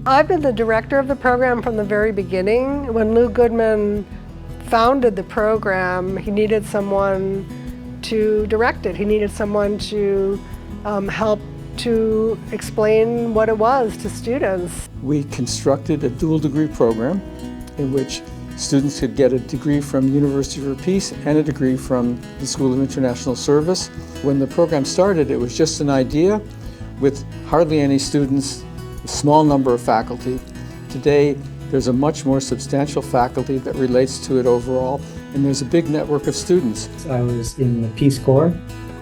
I've been the director of the program from the very beginning. When Lou Goodman founded the program, he needed someone to direct it. He needed someone to help to explain what it was to students. We constructed a dual degree program in which students could get a degree from University of UPeace and a degree from the School of International Service. When the program started, it was just an idea with hardly any students, a small number of faculty. Today, there's a much more substantial faculty that relates to it overall, and there's a big network of students. I was in the Peace Corps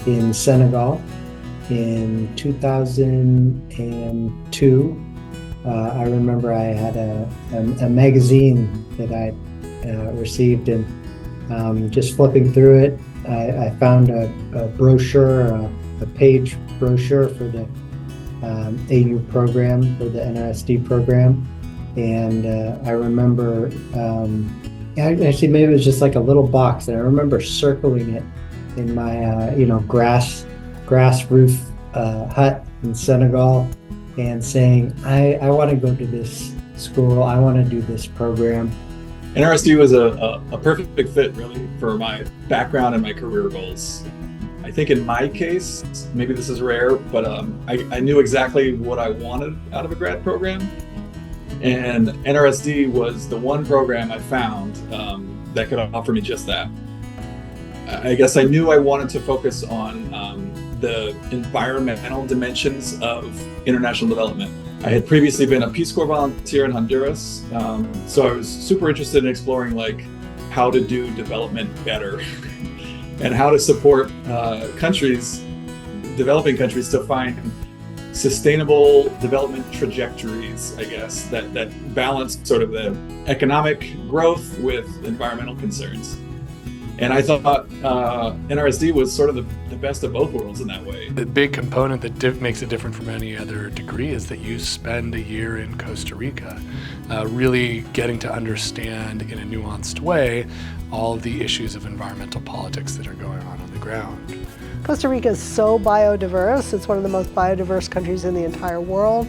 in Senegal in 2002. I remember I had a magazine that I received, and just flipping through it, I found a brochure, a page brochure for the AU program, for the NRSD program. And I remember, actually maybe it was just like a little box, and I remember circling it in my grass roof hut in Senegal and saying, I want to go to this school, I want to do this program. NRSD was a perfect fit really for my background and my career goals. I think in my case, maybe this is rare, but I knew exactly what I wanted out of a grad program. And NRSD was the one program I found that could offer me just that. I guess I knew I wanted to focus on the environmental dimensions of international development. I had previously been a Peace Corps volunteer in Honduras, so I was super interested in exploring how to do development better and how to support developing countries to find sustainable development trajectories, I guess, that balance sort of the economic growth with environmental concerns. And I thought NRSD was sort of the best of both worlds in that way. The big component that makes it different from any other degree is that you spend a year in Costa Rica, really getting to understand in a nuanced way all of the issues of environmental politics that are going on the ground. Costa Rica is so biodiverse. It's one of the most biodiverse countries in the entire world.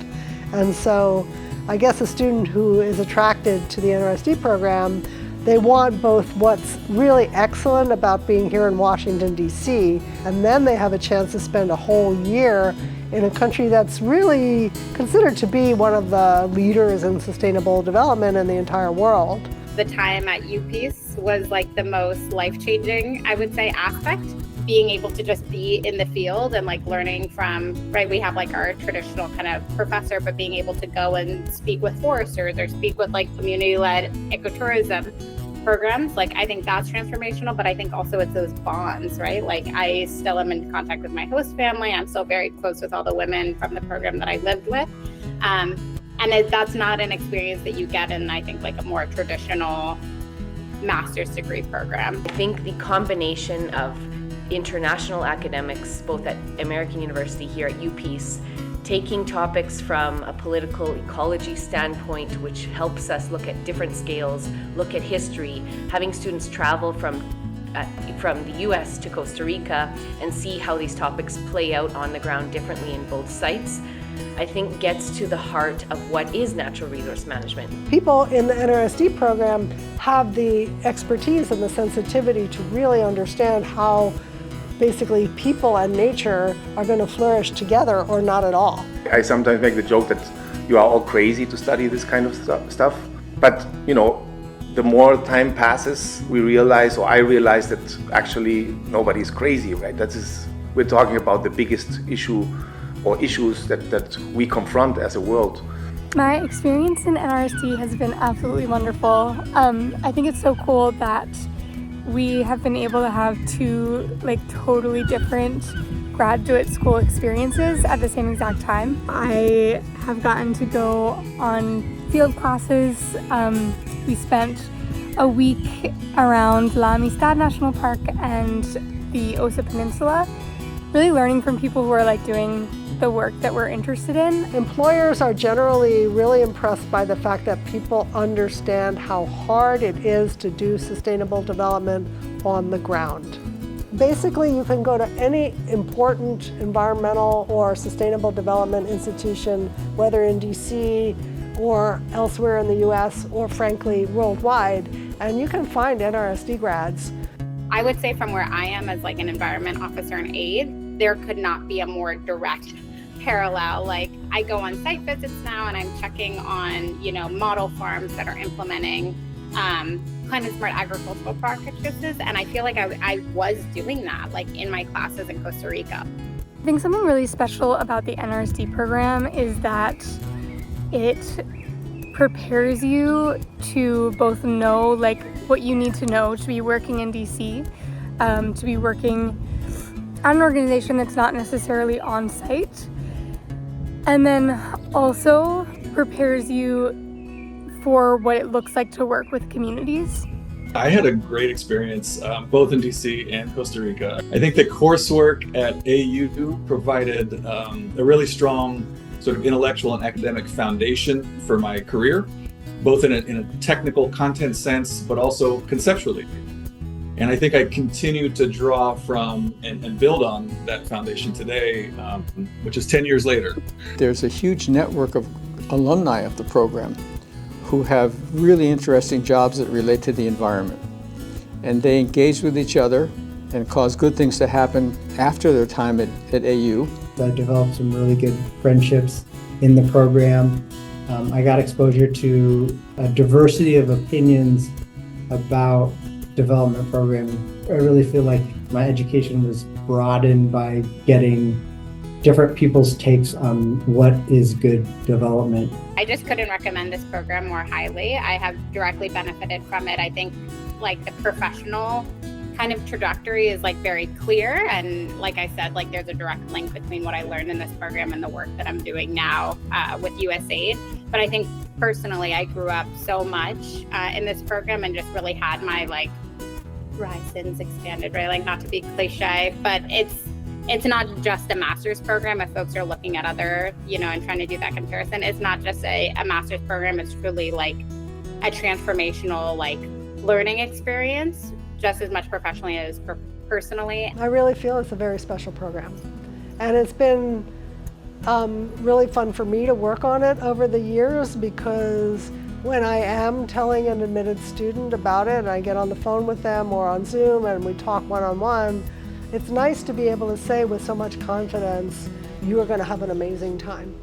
And so I guess a student who is attracted to the NRSD program, they want both what's really excellent about being here in Washington, D.C., and then they have a chance to spend a whole year in a country that's really considered to be one of the leaders in sustainable development in the entire world. The time at UPeace was the most life-changing, I would say, aspect. Being able to just be in the field and learning from, we have our traditional kind of professor, but being able to go and speak with foresters or speak with community-led ecotourism programs, I think that's transformational, but I think also it's those bonds, right? I still am in contact with my host family. I'm still very close with all the women from the program that I lived with. And that's not an experience that you get in, I think, a more traditional master's degree program. I think the combination of international academics, both at American University here at UPeace, taking topics from a political ecology standpoint, which helps us look at different scales, look at history, having students travel from the US to Costa Rica and see how these topics play out on the ground differently in both sites, I think gets to the heart of what is natural resource management. People in the NRSD program have the expertise and the sensitivity to really understand how basically people and nature are going to flourish together or not at all. I sometimes make the joke that you are all crazy to study this kind of stuff. But, the more time passes, I realize that actually nobody's crazy, right? We're talking about the biggest issue or issues that we confront as a world. My experience in NRSD has been absolutely wonderful. I think it's so cool that we have been able to have two totally different graduate school experiences at the same exact time. I have gotten to go on field classes. We spent a week around La Amistad National Park and the Osa Peninsula, really learning from people who are doing the work that we're interested in. Employers are generally really impressed by the fact that people understand how hard it is to do sustainable development on the ground. Basically, you can go to any important environmental or sustainable development institution, whether in DC or elsewhere in the US, or frankly, worldwide, and you can find NRSD grads. I would say from where I am as like an environment officer and aide, there could not be a more direct parallel. Like I go on site visits now and I'm checking on, model farms that are implementing climate smart agricultural practices. And I feel like I was doing that like in my classes in Costa Rica. I think something really special about the NRSD program is that it prepares you to both know like what you need to know to be working in DC, to be working at an organization that's not necessarily on site, and then also prepares you for what it looks like to work with communities. I had a great experience both in DC and Costa Rica. I think the coursework at AU provided a really strong sort of intellectual and academic foundation for my career, both in a technical content sense, but also conceptually. And I think I continue to draw from and build on that foundation today, which is 10 years later. There's a huge network of alumni of the program who have really interesting jobs that relate to the environment. And they engage with each other and cause good things to happen after their time at AU. I developed some really good friendships in the program. I got exposure to a diversity of opinions about development programming. I really feel like my education was broadened by getting different people's takes on what is good development. I just couldn't recommend this program more highly. I have directly benefited from it. I think like the professional kind of trajectory is like very clear, and like I said, like there's a direct link between what I learned in this program and the work that I'm doing now with USAID. But I think personally I grew up so much in this program and just really had my like horizons expanded, right? Like not to be cliche, but it's not just a master's program. If folks are looking at other, and trying to do that comparison, it's not just a master's program. It's truly like a transformational like learning experience, just as much professionally as personally. I really feel it's a very special program. And it's been really fun for me to work on it over the years, because when I am telling an admitted student about it and I get on the phone with them or on Zoom and we talk one-on-one, it's nice to be able to say with so much confidence, you are going to have an amazing time.